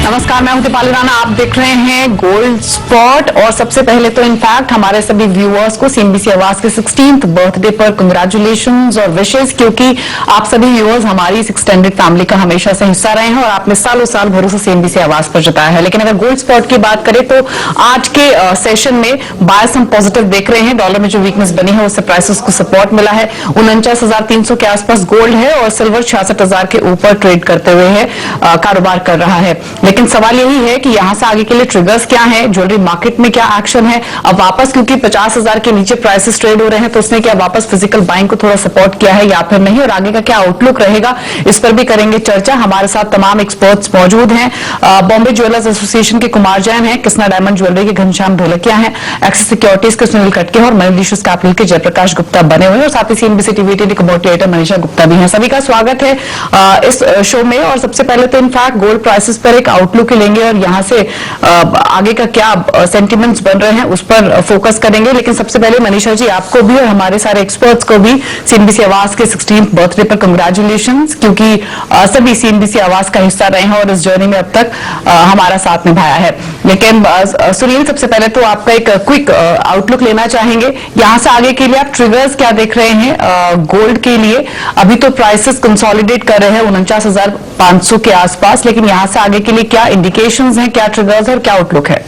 नमस्कार, मैं हूं दीपाली राणा। आप देख रहे हैं गोल्ड स्पॉट। और सबसे पहले तो इनफैक्ट हमारे सभी व्यूअर्स को सीएनबीसी आवाज के 16th बर्थडे पर कंग्रेचुलेशंस और विशेष, क्योंकि आप सभी व्यूअर्स हमारी इस एक्सटेंडेड फैमिली का हमेशा से हिस्सा रहे हैं और आपने सालों साल भरोसा सीएनबीसी आवाज पर जताया है। लेकिन अगर गोल्ड स्पॉट की बात करें तो आज के सेशन में बायस हम पॉजिटिव देख रहे हैं। डॉलर में जो वीकनेस बनी है उससे प्राइसेस को सपोर्ट मिला है। 49,300 के आसपास गोल्ड है और सिल्वर 66,000 के ऊपर ट्रेड करते हुए है कारोबार कर रहा है। लेकिन सवाल यही है कि यहां से आगे के लिए ट्रिगर्स क्या है, ज्वेलरी मार्केट में क्या एक्शन है। अब वापस क्योंकि 50,000 के नीचे प्राइसेस ट्रेड हो रहे हैं तो उसने क्या वापस फिजिकल बाइंग को थोड़ा सपोर्ट किया है या फिर नहीं, और आगे का क्या आउटलुक रहेगा, इस पर भी करेंगे चर्चा। हमारे साथ तमाम एक्सपर्ट्स मौजूद हैं। बॉम्बे ज्वेलर्स एसोसिएशन के कुमार जैन हैं, कृष्णा डायमंड ज्वेलरी के घनश्याम ढोलकिया हैं, एक्सिस सिक्योरिटीज के सुनील कटके और मनीलिशियस कैपिटल के जयप्रकाश गुप्ता बने हुए हैं और साथ ही CNBC TV commodity editor Manisha Gupta भी हैं। सभी का स्वागत है इस शो में। और सबसे पहले तो इनफैक्ट गोल्ड प्राइसेस पर एक आउटलुक लेंगे और यहां से आगे का क्या सेंटिमेंट्स बन रहे हैं उस पर फोकस करेंगे। लेकिन सबसे पहले मनीषा जी, आपको भी और हमारे सारे एक्सपर्ट्स को भी सीएनबीसी आवाज के 16th बर्थडे पर कंग्रेचुलेशंस, क्योंकि सभी सीएनबीसी आवाज का हिस्सा रहे हैं और इस जर्नी में अब तक हमारा साथ निभाया है। लेकिन सुनील, सबसे पहले तो आपका एक क्विक आउटलुक लेना चाहेंगे। यहां से आगे के लिए आप ट्रिगर्स क्या देख रहे हैं गोल्ड के लिए? अभी तो प्राइसेस कंसोलिडेट कर रहे हैं 49,500 के आसपास, लेकिन यहां से आगे के लिए क्या इंडिकेशंस हैं, क्या ट्रिगर्स और क्या आउटलुक है?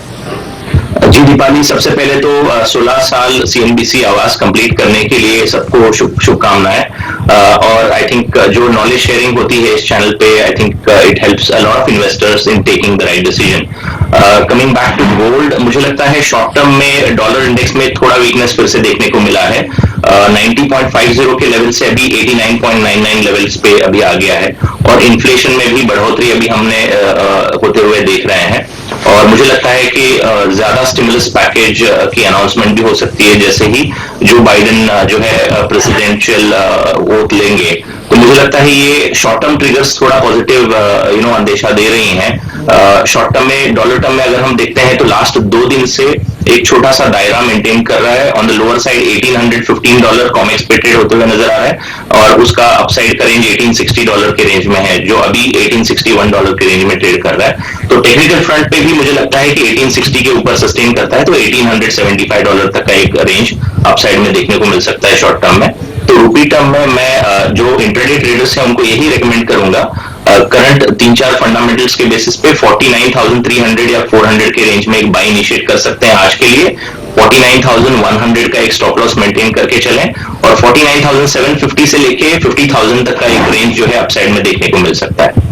जी दीपाली, सबसे पहले तो 16 साल सीएनबीसी आवाज कंप्लीट करने के लिए सबको शुभकामनाएं। और आई थिंक जो नॉलेज शेयरिंग होती है इस चैनल पे, I think it helps a lot of investors in taking the right decision. Coming back to gold, मुझे लगता है शॉर्ट टर्म में डॉलर इंडेक्स में थोड़ा वीकनेस फिर से देखने को मिला है। 90.50 के लेवल से अभी 89.99 लेवल्स पे अभी आ गया है और इन्फ्लेशन में भी बढ़ोतरी अभी हमने होते हुए देख रहे हैं। और मुझे लगता है कि ज्यादा स्टिमुलस पैकेज की अनाउंसमेंट भी हो सकती है जैसे ही जो बाइडेन जो है प्रेसिडेंशियल वोट लेंगे। तो मुझे लगता है ये शॉर्ट टर्म ट्रिगर्स थोड़ा पॉजिटिव अंदेशा दे रही हैं। शॉर्ट टर्म में, डॉलर टर्म में अगर हम देखते हैं तो लास्ट 2 दिन से एक छोटा सा दायरा मेंटेन कर रहा है। On the lower side $1,815 COMEX पे ट्रेड होते हुए नजर आ रहा है और उसका अपसाइड का रेंज $1,860 के रेंज में है, जो अभी $1,861 के रेंज में ट्रेड कर रहा है। तो टेक्निकल फ्रंट पे भी मुझे लगता है कि 1860 के ऊपर सस्टेन करता है तो $1,875 तक का एक रेंज अपसाइड में देखने को मिल सकता है शॉर्ट टर्म में। तो रूपी टर्म में मैं जो इंट्राडे ट्रेडर्स हैं उनको यही रेकमेंड करूंगा, करंट 3-4 फंडामेंटल्स के बेसिस पे 49,300 या 400 के रेंज में एक बाई इनिशिएट कर सकते हैं आज के लिए। 49,100 का एक स्टॉप लॉस मेंटेन करके चलें और 49,750 से लेके 50,000 तक का एक रेंज जो है अपसाइड में देखने को मिल सकता है।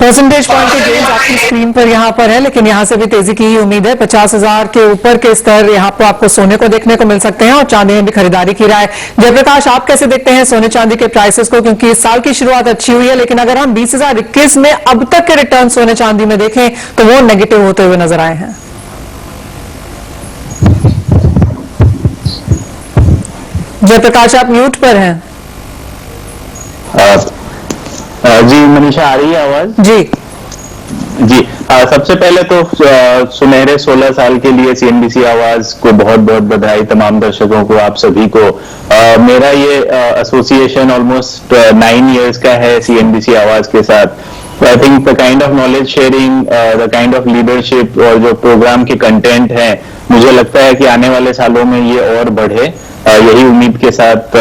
परसेंटेज पॉइंट के गेन्स आपकी स्क्रीन पर यहाँ पर है, लेकिन यहाँ से भी तेजी की ही उम्मीद है। 50,000 के ऊपर के स्तर यहाँ पर आपको सोने को देखने को मिल सकते हैं और चांदी में भी खरीदारी की रहा है। जयप्रकाश, आप कैसे देखते हैं सोने चांदी के प्राइसेस को? क्योंकि इस साल की शुरुआत अच्छी हुई है, लेकिन अगर हम 20,021 में अब तक के रिटर्न सोने चांदी में देखें तो वो नेगेटिव होते हुए नजर आए हैं। जयप्रकाश, आप म्यूट पर हैं। जी मनीषा, आ रही है आवाज? जी जी। सबसे पहले तो सुनहरे 16 साल के लिए सीएनबीसी आवाज को बहुत बहुत बधाई, तमाम दर्शकों को, आप सभी को। मेरा ये एसोसिएशन ऑलमोस्ट 9 इयर्स का है सीएनबीसी आवाज के साथ। I think the kind of knowledge sharing, the kind of leadership और जो प्रोग्राम के कंटेंट है, मुझे लगता है कि आने वाले सालों में ये और बढ़े। यही उम्मीद के साथ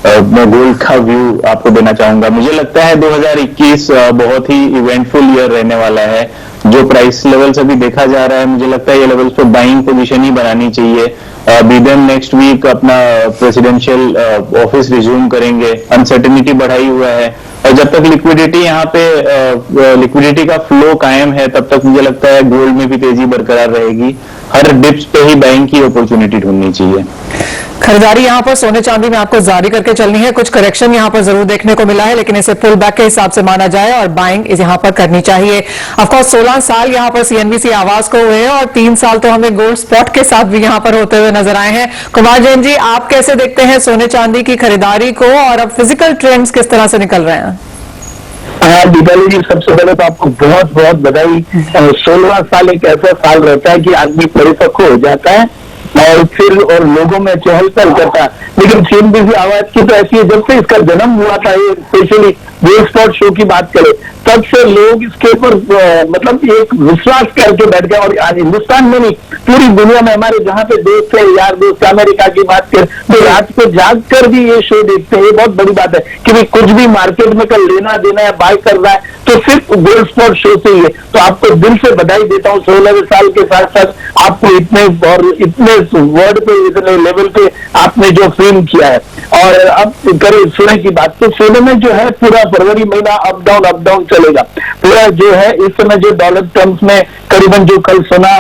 मैं गोल्ड का व्यू आपको देना चाहूंगा। मुझे लगता है 2021 बहुत ही इवेंटफुल ईयर रहने वाला है। जो प्राइस लेवल्स अभी देखा जा रहा है, मुझे लगता है ये लेवल्स पे बाइंग पोजीशन ही बनानी चाहिए। बिडेन नेक्स्ट वीक अपना प्रेसिडेंशियल ऑफिस रिज्यूम करेंगे, अनसर्टेनिटी बढ़ाई हुआ है और जब तक लिक्विडिटी यहाँ पे लिक्विडिटी का फ्लो कायम है तब तक मुझे लगता है गोल्ड में भी तेजी बरकरार रहेगी। हर डिप्स पे ही बाइंग की अपॉर्चुनिटी ढूंढनी चाहिए। खरीदारी यहाँ पर सोने चांदी में आपको जारी करके चलनी है। कुछ करेक्शन यहाँ पर जरूर देखने को मिला है, लेकिन इसे पुल बैक के हिसाब से माना जाए और बाइंग इस यहाँ पर करनी चाहिए। ऑफकोर्स 16 साल यहाँ पर सीएनबीसी आवाज को हुए हैं और 3 साल तो हमें गोल्ड स्पॉट के साथ भी यहाँ पर होते हुए नजर आए हैं। कुमार जैन जी, आप कैसे देखते हैं सोने चांदी की खरीदारी को और अब फिजिकल ट्रेंड्स किस तरह से निकल रहे हैं? दीपाली जी, सबसे पहले तो आपको बहुत बहुत बधाई। 16 साल एक ऐसा साल रहता है कि आदमी परिपक्व हो जाता है और फिर और लोगों में चहल पहल करता है। लेकिन सीएनबीसी आवाज की तो ऐसी है, जब से इसका जन्म हुआ था, ये स्पेशली गोल्ड स्पॉट शो की बात करें, तब से लोग इसके ऊपर मतलब एक विश्वास करके बैठ गए। और आज हिंदुस्तान में नहीं, पूरी दुनिया में हमारे जहां पे दोस्त है, यार दोस्त, अमेरिका की बात कर, तो रात को जाग कर भी ये शो देखते हैं। ये बहुत बड़ी बात है कि भाई कुछ भी मार्केट में कल लेना देना है, बाय कर रहा है, तो सिर्फ गोल्ड स्पॉट शो से ही है। तो आपको दिल से बधाई देता हूँ। 16वें साल के साथ साथ आपको इतने और इतने वर्ड पे, इतने लेवल पे आपने जो फिल्म किया है। और अब करें सोने की बात, तो सोने में जो है पूरा फरवरी महीना अप डाउन चलेगा। पूरा जो है इस समय जो डॉलर टर्म्स में करीबन जो कल सोना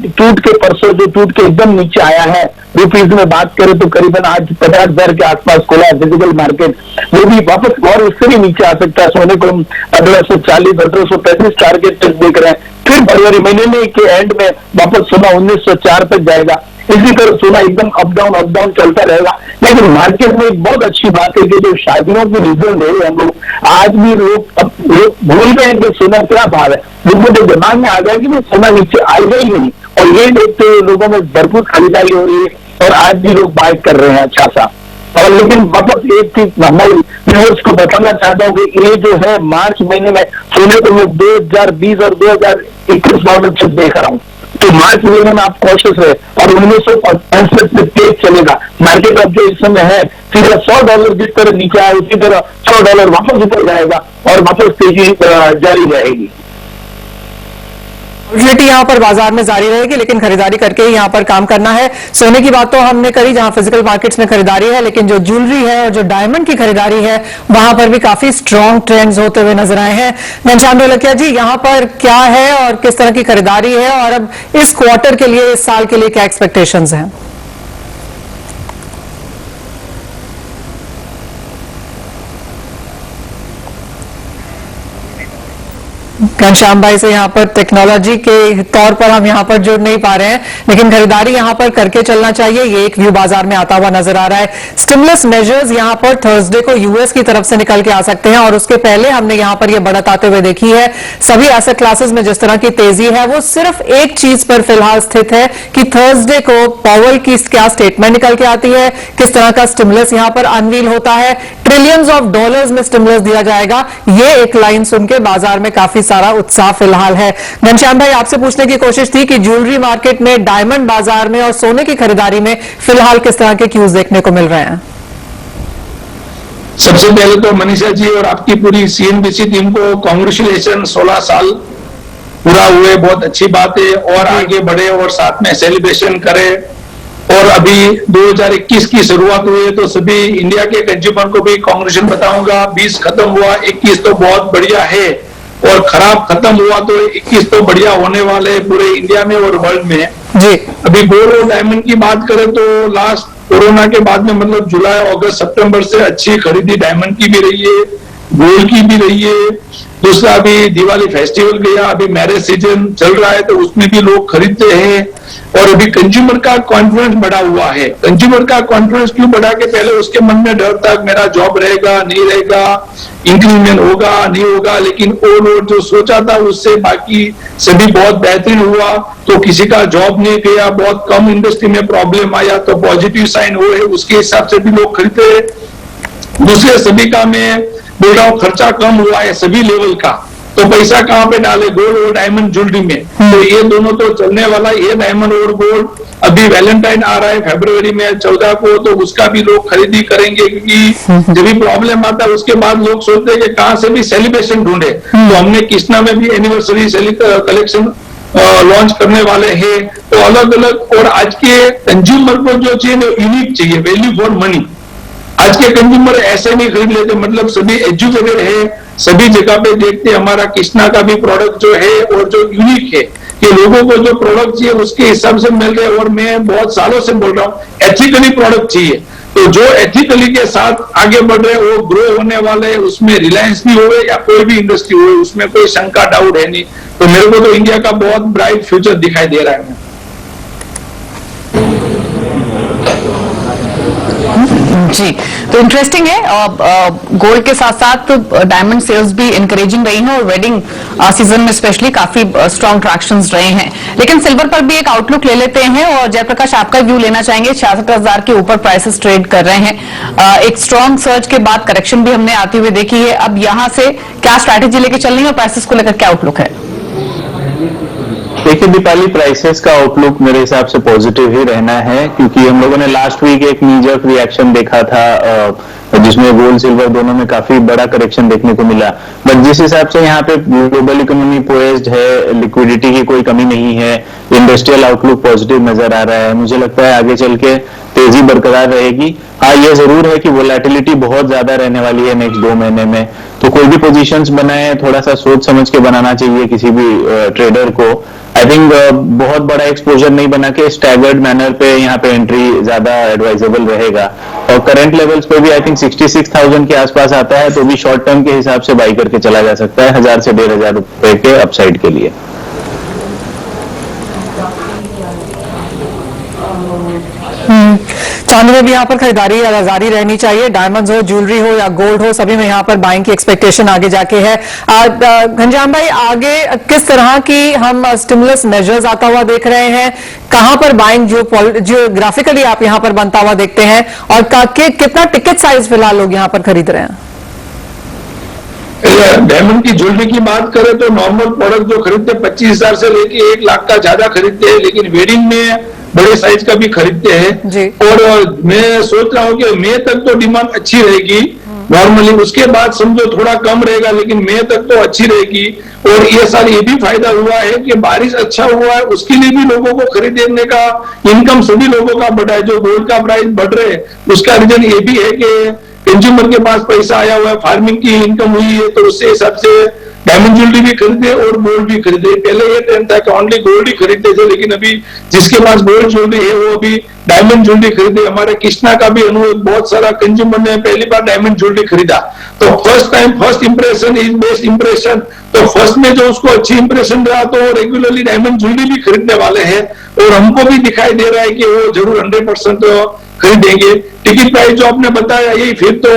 टूट के, परसों जो टूट के एकदम नीचे आया है, रुपीज में बात करें तो करीबन आज 50,000 के आसपास खुला है फिजिकल मार्केट, वो भी वापस और उससे भी नीचे आ सकता है। सोने को हम 1840, 1835 टारगेट तक देख रहे हैं। फिर फरवरी महीने में के एंड में वापस सोना 1904 तक जाएगा। इसी तरह सोना एकदम अप डाउन चलता रहेगा। लेकिन मार्केट में एक बहुत अच्छी बात है कि जो शादियों की रीजन दे रहे हम लोग, आज भी लोग भूल गए कि सोना क्या भाव है। लोगों के दिमाग में आ गया कि सोना नीचे आएगा ही नहीं, और ये देखते हुए लोगों में भरपूर खरीदारी हो रही है और आज भी लोग बाय कर रहे हैं अच्छा सा। और लेकिन वापस एक चीज हमारे व्यूअर्स को बताना चाहता हूँ कि ये जो है मार्च महीने में सोने को मैं 2020 और 2021 मॉडल तक देख रहा हूँ। तो मार्च महीने में आप कॉशियस रहे और 1965 से तेज चलेगा मार्केट। अब जो इस समय है सीधा $100 जिस तरह नीचे आया, उसी तरह $100 वापस ऊपर जाएगा और वापस तेजी जारी रहेगी। वॉलेटिलिटी यहाँ पर बाजार में जारी रहेगी, लेकिन खरीदारी करके ही यहाँ पर काम करना है। सोने की बात तो हमने करी जहाँ फिजिकल मार्केट्स में खरीदारी है, लेकिन जो ज्वेलरी है और जो डायमंड की खरीदारी है वहां पर भी काफी स्ट्रॉन्ग ट्रेंड्स होते हुए नजर आए हैं। घनश्याम ढोलकिया जी, यहाँ पर क्या है और किस तरह की खरीदारी है, और अब इस क्वार्टर के लिए, इस साल के लिए क्या एक्सपेक्टेशंस हैं? घनश्याम भाई से यहाँ पर टेक्नोलॉजी के तौर पर हम यहाँ पर जुड़ नहीं पा रहे हैं, लेकिन खरीदारी यहाँ पर करके चलना चाहिए। ये एक व्यू बाजार में आता हुआ नजर आ रहा है। स्टिमुलस मेजर्स यहाँ पर थर्सडे को यूएस की तरफ से निकल के आ सकते हैं, और उसके पहले हमने यहाँ पर ये बढ़त आते हुए देखी है। सभी एसेट क्लासेस में जिस तरह की तेजी है वो सिर्फ एक चीज पर फिलहाल स्थित है कि थर्सडे को पावेल की क्या स्टेटमेंट निकल के आती है, किस तरह का स्टिमुलस यहाँ पर अनवील होता है। ट्रिलियंस ऑफ डॉलर्स में स्टिमुलस दिया जाएगा, ये एक लाइन सुन के बाजार में काफी सारा उत्साह फिलहाल है। घनश्याम भाई, आपसे पूछने की कोशिश थी कि ज्वेलरी मार्केट में, डायमंड बाजार में और सोने की खरीदारी में फिलहाल किस तरह के क्यूज देखने को मिल रहे हैं? सबसे पहले तो मनीषा जी और आपकी पूरी सीएनबीसी टीम को कांग्रेचुलेशन। 16 साल पूरा हुए, बहुत अच्छी बात है, और आगे बढ़े और साथ में सेलिब्रेशन करें। और अभी 2021 की शुरुआत हुई है, तो सभी इंडिया के कंज्यूमर को भी कांग्रेचुलेशन बताऊंगा। 20 खत्म हुआ, 21 तो बहुत बढ़िया है, और खराब खत्म हुआ तो 21 तो बढ़िया होने वाले पूरे इंडिया में और वर्ल्ड में जी। अभी गोल्ड और डायमंड की बात करें तो लास्ट कोरोना के बाद में, मतलब जुलाई, अगस्त, सितंबर से अच्छी खरीदी डायमंड की भी रही है, गोल्ड की भी रही है। दूसरा अभी दिवाली फेस्टिवल गया, अभी मैरिज सीजन चल रहा है, तो उसमें भी लोग खरीदते हैं। और अभी कंज्यूमर का कॉन्फिडेंस बढ़ा हुआ है। कंज्यूमर का कॉन्फिडेंस क्यों बढ़ा? के पहले उसके मन में डर था मेरा जॉब रहेगा नहीं रहेगा, इंक्रीमेंट होगा नहीं होगा, लेकिन ओवरऑल जो सोचा था उससे बाकी सभी बहुत बेहतरीन हुआ। तो किसी का जॉब नहीं गया, बहुत कम इंडस्ट्री में प्रॉब्लम आया, तो पॉजिटिव साइन हुए, उसके हिसाब से भी लोग खरीदते। दूसरे सभी का मैं बोल रहा हूँ खर्चा कम हुआ है सभी लेवल का, तो पैसा कहाँ पे डाले? गोल्ड और डायमंड ज्वेलरी में। तो ये दोनों तो चलने वाला, ये डायमंड और गोल्ड। अभी वैलेंटाइन आ रहा है फरवरी में 14 को, तो उसका भी लोग खरीदी करेंगे, क्योंकि जब भी प्रॉब्लम आता है उसके बाद लोग सोचते हैं कि कहाँ से भी सेलिब्रेशन ढूंढे। तो हमने कृष्णा में भी एनिवर्सरी कलेक्शन लॉन्च करने वाले हैं। तो अलग अलग, और आज के कंज्यूमर को जो चाहिए यूनिक चाहिए, वैल्यू फॉर मनी। आज के कंज्यूमर ऐसे नहीं खरीद लेते, मतलब सभी एजुकेटेड है, सभी जगह पे देखते हैं। हमारा कृष्णा का भी प्रोडक्ट जो है और जो यूनिक है, कि लोगों को जो प्रोडक्ट चाहिए उसके हिसाब से मिल रहे हैं। और मैं बहुत सालों से बोल रहा हूँ एथिकली प्रोडक्ट चाहिए, तो जो एथिकली के साथ आगे बढ़ रहे हैं वो ग्रो होने वाले हैं। उसमें रिलायंस भी हो या कोई भी इंडस्ट्री हो, उसमें कोई शंका डाउट है नहीं। तो मेरे को तो इंडिया का बहुत ब्राइट फ्यूचर दिखाई दे रहा है। जी, तो इंटरेस्टिंग है। गोल्ड के साथ साथ डायमंड सेल्स भी इंकरेजिंग रही हैं और वेडिंग सीजन में स्पेशली काफी स्ट्रॉन्ग ट्रैक्शंस रहे हैं। लेकिन सिल्वर पर भी एक आउटलुक ले लेते हैं और जयप्रकाश आपका व्यू लेना चाहेंगे। 66,000 के ऊपर प्राइसेस ट्रेड कर रहे हैं। एक स्ट्रॉन्ग सर्ज के बाद करेक्शन भी हमने आती हुई देखी है। अब यहां से क्या स्ट्रैटेजी लेके चल रही है और प्राइसेस को लेकर क्या आउटलुक है? देखिए दीपाली, प्राइसेस का आउटलुक मेरे हिसाब से पॉजिटिव ही रहना है, क्योंकि हम लोगों ने लास्ट वीक एक नीजर्क रिएक्शन देखा था जिसमें गोल्ड सिल्वर दोनों में काफी बड़ा करेक्शन देखने को मिला। बट जिस हिसाब से यहाँ पे ग्लोबल इकोनॉमी पोइज्ड है, लिक्विडिटी की कोई कमी नहीं है, इंडस्ट्रियल आउटलुक पॉजिटिव नजर आ रहा है, मुझे लगता है आगे चल के तेजी बरकरार रहेगी। हाँ, ये जरूर है कि वोलेटिलिटी बहुत ज्यादा रहने वाली है नेक्स्ट 2 महीने में, तो कोई भी पोजीशंस बनाए थोड़ा सा सोच समझ के बनाना चाहिए किसी भी ट्रेडर को। आई थिंक बहुत बड़ा एक्सपोजर नहीं बना के स्टैगर्ड मैनर पे यहाँ पे एंट्री ज्यादा एडवाइजेबल रहेगा। और करंट लेवल्स पे भी आई थिंक 66,000 के आसपास आता है, तो भी शॉर्ट टर्म के हिसाब से बाई करके चला जा सकता है 1000 से 1,500 रुपए के अपसाइड के लिए। चांदी में भी यहाँ पर खरीदारी जारी रहनी चाहिए। डायमंड्स हो, ज्वेलरी हो या गोल्ड हो, सभी में यहाँ पर बाइंग की एक्सपेक्टेशन आगे जाके है। घनश्याम भाई, आगे किस तरह की हम स्टिमुलस मेजर्स आता हुआ देख रहे हैं? कहां पर बाइंग जियोग्राफिकली आप यहाँ पर बनता हुआ देखते हैं और कितना टिकट साइज फिलहाल लोग यहाँ पर खरीद रहे हैं? डायमंड की ज्वेलरी की बात करें तो नॉर्मल प्रोडक्ट जो खरीदते 25,000 से लेके 1 लाख का ज्यादा खरीदते हैं, लेकिन वेडिंग में बड़े साइज का भी खरीदते हैं। और मैं सोच रहा हूँ कि मई तक तो डिमांड अच्छी रहेगी नॉर्मली, उसके बाद समझो थोड़ा कम रहेगा, लेकिन मई तक तो अच्छी रहेगी। और ये साल ये भी फायदा हुआ है कि बारिश अच्छा हुआ है, उसके लिए भी लोगों को खरीदने का इनकम सभी लोगों का बढ़ा है। जो गोल्ड का प्राइस बढ़ रहे हैं उसका रीजन ये भी है कि कंज्यूमर के पास पैसा आया हुआ है, फार्मिंग की इनकम हुई है, तो उससे हिसाब से डायमंड ज्वेलरी भी खरीदे और गोल्ड भी खरीदे। पहले ये ट्रेंड था कि ओनली गोल्ड ही खरीदते थे, लेकिन अभी जिसके पास गोल्ड ज्वेलरी है वो अभी डायमंड ज्वेलरी खरीदे। हमारे कृष्णा का भी अनुभव, बहुत सारा कंज्यूमर ने पहली बार डायमंड ज्वेलरी खरीदा। तो first impression is best impression. तो फर्स्ट में जो उसको अच्छी इंप्रेशन रहा तो रेगुलरली डायमंड ज्वेलरी भी खरीदने वाले हैं, और हमको भी दिखाई दे रहा है कि वो जरूर 100% खरीदेंगे। टिकट प्राइस जो आपने बताया, यही फिर तो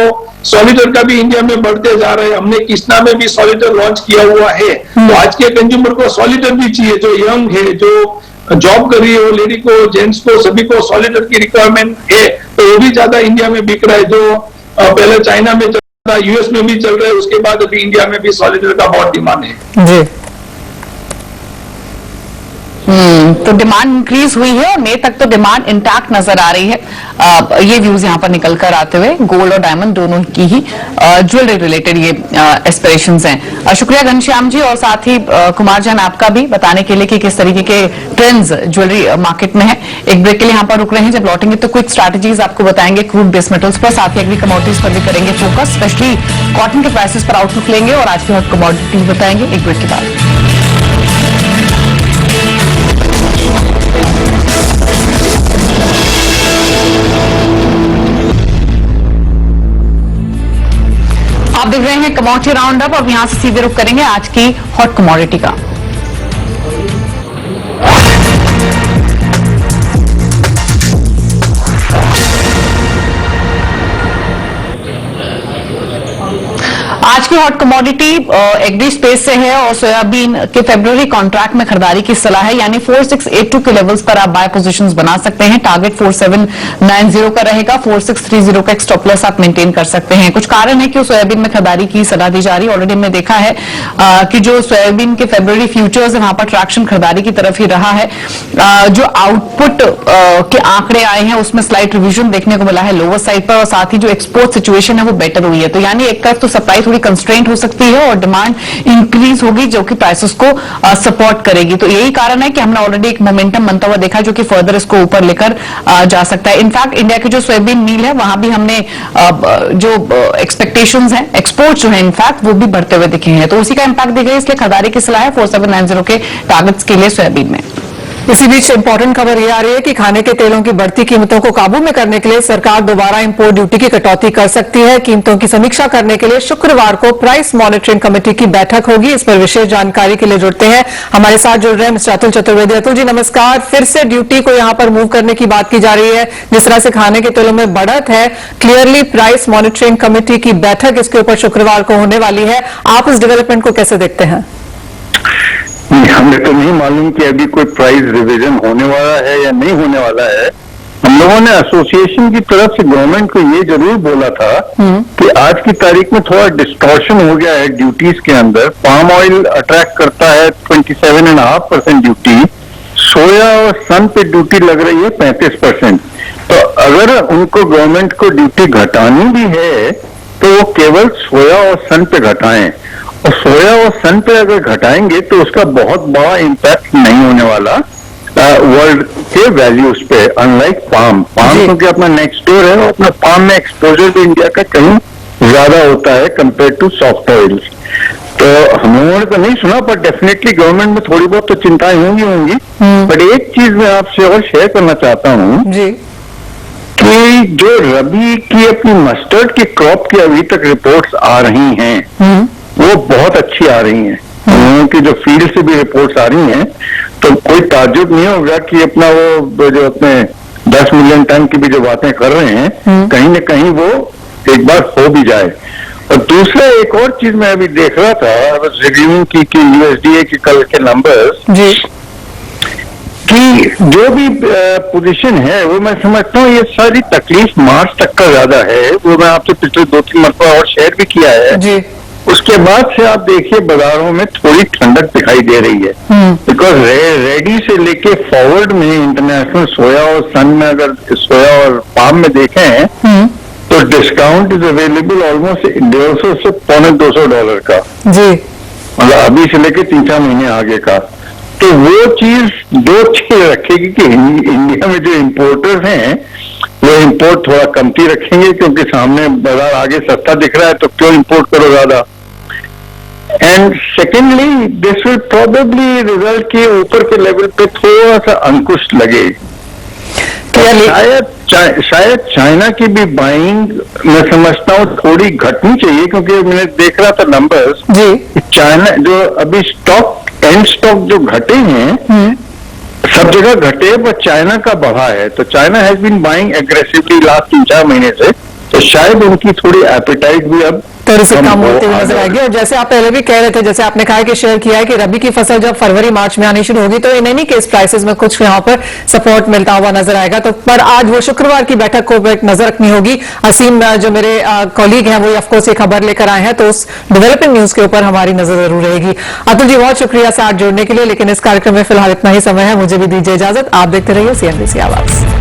सॉलिटर का भी इंडिया में बढ़ते जा रहे हैं। हमने कृष्णा में भी सॉलिटर लॉन्च किया हुआ है। तो आज के कंज्यूमर को सॉलिटर भी चाहिए, जो यंग है, जो जॉब कर रही है, वो लेडी को, जेंट्स को, सभी को सॉलिटर की रिक्वायरमेंट है। तो वो भी ज्यादा इंडिया में बिक रहा है। जो पहले चाइना में चल रहा है, यूएस में भी चल रहा है, उसके बाद अभी इंडिया में भी सॉलिटर का बहुत डिमांड है। जी, तो डिमांड इंक्रीज हुई है और मई तक तो डिमांड इंटैक्ट नजर आ रही है। ये व्यूज यहां पर निकल कर आते हुए गोल्ड और डायमंड दोनों की ही ज्वेलरी रिलेटेड ये एस्पिरेशंस हैं। शुक्रिया घनश्याम जी, और साथ ही कुमार जैन आपका भी बताने के लिए कि किस तरीके के ट्रेंड्स ज्वेलरी मार्केट में है। एक ब्रेक के लिए यहां पर रुक रहे हैं, जब लौटेंगे तो क्विक स्ट्रैटेजीज आपको बताएंगे क्रूड बेस मेटल्स पर, साथ ही एग्री कमोडिटीज पर भी करेंगे फोकस, स्पेशली कॉटन के प्राइसेस पर आउटलुक लेंगे और आज की हॉट कमोडिटीज बताएंगे एक ब्रेक के बाद। आप देख रहे हैं कमोडिटी राउंड अप और यहां से सीधे रुख करेंगे आज की हॉट कमोडिटी का। आज की हॉट कमोडिटी एग्री स्पेस से है और सोयाबीन के फरवरी कॉन्ट्रैक्ट में खरीदारी की सलाह है, यानी 4682 के लेवल्स पर आप बाय पोजीशंस बना सकते हैं। टारगेट 4790 का रहेगा, 4630 का एक स्टॉप लॉस आप मेंटेन कर सकते हैं। कुछ कारण है कि सोयाबीन में खरीदारी की सलाह दी जा रही है। ऑलरेडी हमने देखा है कि जो सोयाबीन के फरवरी फ्यूचर्स है वहां पर ट्रैक्शन खरीदारी की तरफ ही रहा है। जो आउटपुट के आंकड़े आए हैं उसमें स्लाइट रिविजन देखने को मिला है लोअर साइड पर, और साथ ही जो एक्सपोर्ट सिचुएशन है वो बेटर हुई है। तो यानी एक तरफ तो सप्लाई थोड़ी कंस्ट्रेंट हो सकती है और डिमांड इंक्रीज होगी जो कि प्राइसेस को सपोर्ट करेगी। तो यही कारण है कि हमने ऑलरेडी एक मोमेंटम बनता हुआ देखा जो कि फर्दर इसको ऊपर लेकर जा सकता है। इनफैक्ट इंडिया की जो सोयाबीन मील है वहां भी हमने जो एक्सपेक्टेशंस हैं, एक्सपोर्ट जो है इनफैक्ट वो भी बढ़ते हुए दिखे हैं। तो उसी का इंपैक्ट दिख रहा है, इसलिए खरीदारी की सलाह है 4790 के टारगेट्स के लिए सोयाबीन में। इसी बीच इंपॉर्टेंट खबर ये आ रही है कि खाने के तेलों की बढ़ती कीमतों को काबू में करने के लिए सरकार दोबारा इंपोर्ट ड्यूटी की कटौती कर सकती है। कीमतों की समीक्षा करने के लिए शुक्रवार को प्राइस मॉनिटरिंग कमेटी की बैठक होगी। इस पर विशेष जानकारी के लिए जुड़ते हैं, हमारे साथ जुड़ रहे हैं मिस्टर अतुल चतुर्वेदी। अतुल जी नमस्कार। फिर से ड्यूटी को यहां पर मूव करने की बात की जा रही है, जिस तरह से खाने के तेलों में बढ़त है, क्लियरली प्राइस मॉनिटरिंग कमेटी की बैठक इसके ऊपर शुक्रवार को होने वाली है। आप इस डेवलपमेंट को कैसे देखते हैं? हमें तो नहीं मालूम कि अभी कोई प्राइस रिवीजन होने वाला है या नहीं होने वाला है। हम लोगों ने एसोसिएशन की तरफ से गवर्नमेंट को ये जरूर बोला था कि आज की तारीख में थोड़ा डिस्टॉर्शन हो गया है ड्यूटीज के अंदर। पाम ऑयल अट्रैक्ट करता है 27.5% ड्यूटी, सोया और सन पे ड्यूटी लग रही है 35%। तो अगर उनको गवर्नमेंट को ड्यूटी घटानी भी है तो वो केवल सोया और सन पे घटाएं, और सोया और सन पे अगर घटाएंगे तो उसका बहुत बड़ा इम्पैक्ट नहीं होने वाला वर्ल्ड के वैल्यूज पे, अनलाइक पाम क्योंकि अपना नेक्स्ट डोर है और अपना पाम में एक्सपोजर भी इंडिया का कहीं ज्यादा होता है कंपेयर टू सॉफ्ट ऑयल्स। तो हम लोगों ने तो नहीं सुना, पर डेफिनेटली गवर्नमेंट में थोड़ी बहुत तो चिंताएं होंगी। बट एक चीज मैं आपसे और शेयर करना चाहता हूँ कि जो रबी की अपनी मस्टर्ड की क्रॉप की अभी तक रिपोर्ट्स आ रही हैं वो बहुत अच्छी आ रही हैं। उन की जो फील्ड से भी रिपोर्ट्स आ रही हैं, तो कोई ताज्जुब नहीं होगा कि अपना वो जो अपने 10 मिलियन टन की भी जो बातें कर रहे हैं कहीं न कहीं वो एक बार हो भी जाए। और दूसरा एक और चीज मैं अभी देख रहा था, रिव्यूइंग की कि यूएसडीए के कल के नंबर्स कि जो भी पोजीशन है वो मैं समझता हूँ ये सारी तकलीफ मार्च तक का ज्यादा है। वो मैं आपसे पिछले 2-3 मरतबा और शेयर भी किया है। उसके बाद से आप देखिए बाजारों में थोड़ी ठंडक दिखाई दे रही है, बिकॉज रेडी से लेके फॉरवर्ड में इंटरनेशनल सोया और सन में अगर सोया और पाम में देखें तो डिस्काउंट इज अवेलेबल ऑलमोस्ट $150 से $250 का जी, मतलब अभी से लेके 3-4 महीने आगे का। तो वो चीज दो चीज रखेगी कि इंडिया में जो इम्पोर्टर्स हैं वो इम्पोर्ट थोड़ा कमती रखेंगे, क्योंकि सामने बाजार आगे सस्ता दिख रहा है तो क्यों इम्पोर्ट करो ज्यादा। And secondly this will probably result के ऊपर के लेवल पे थोड़ा सा अंकुश लगे। शायद चाइना की भी बाइंग मैं समझता हूँ थोड़ी घटनी चाहिए, क्योंकि मैंने देख रहा था नंबर्स चाइना जो अभी एंड स्टॉक जो घटे हैं सब जगह घटे, पर चाइना का बढ़ा है। तो China has been buying aggressively last 3-4 महीने से, तो शायद उनकी थोड़ी एपेटाइट भी अब थोड़ी सी कम होती हुई नजर आएगी। और जैसे आप पहले भी कह रहे थे, जैसे आपने कहा कि शेयर किया है कि रबी की फसल जब फरवरी-मार्च में आनी शुरू होगी तो इन एनी केस प्राइसेस में कुछ यहाँ पर सपोर्ट मिलता हुआ नजर आएगा। तो पर आज वो शुक्रवार की बैठक को एक नजर रखनी होगी। असीम जो मेरे कॉलीग हैं वो ऑफकोर्स ये खबर लेकर आए हैं, तो उस डेवलपिंग न्यूज के ऊपर हमारी नजर जरूर रहेगी। अतुल जी बहुत शुक्रिया साथ जुड़ने के लिए, लेकिन इस कार्यक्रम में फिलहाल इतना ही समय है, मुझे भी दीजिए इजाजत। आप देखते रहिए CNBC आवाज।